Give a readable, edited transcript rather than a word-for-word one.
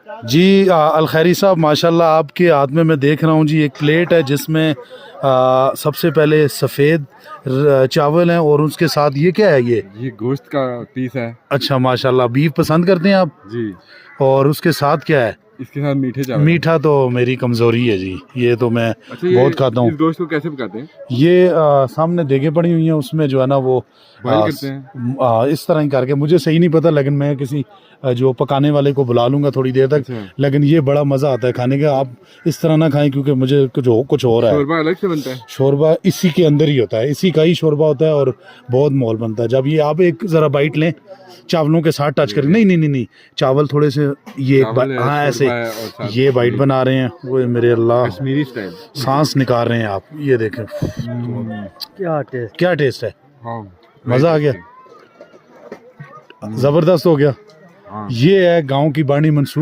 जी अलखैरी साहब माशाल्लाह आपके हाथ में मैं देख रहा हूँ जी एक प्लेट है जिसमें सबसे पहले सफ़ेद चावल हैं और उसके साथ ये क्या है ये गोश्त का पीस है। अच्छा माशाल्लाह बीफ पसंद करते हैं आप जी। और उसके साथ क्या है? इसके साथ मीठे चावल। मीठा तो मेरी कमज़ोरी है जी, ये तो मैं अच्छा, ये बहुत खाता हूँ। इस गोश्त को कैसे पकाते हैं? ये सामने देगे पड़ी हुई हैं उसमें जो है ना वो बॉईल करते हैं। इस तरह ही करके मुझे सही नहीं पता, लेकिन मैं किसी जो पकाने वाले को बुला लूंगा थोड़ी देर तक। अच्छा। लेकिन ये बड़ा मज़ा आता है खाने का। आप इस तरह ना खाएं क्योंकि मुझे कुछ हो रहा है। शोरबा अलग से बनता है? शोरबा इसी के अंदर ही होता है, इसी का ही शोरबा होता है और बहुत मौल बनता है। जब ये आप एक ज़रा बाइट लें चावलों के साथ टच करें, नहीं नहीं नहीं नहीं चावल थोड़े से ये एक बाइट, हाँ ऐसे ये बाइट बना रहे हैं वो मेरे अल्लाह, कश्मीरी स्टाइल सांस निकाल रहे हैं आप, ये देखें क्या टेस्ट है। हाँ, मज़ा आ गया, ज़बरदस्त हो गया। हाँ। ये है गांव की बाणी मंसूर।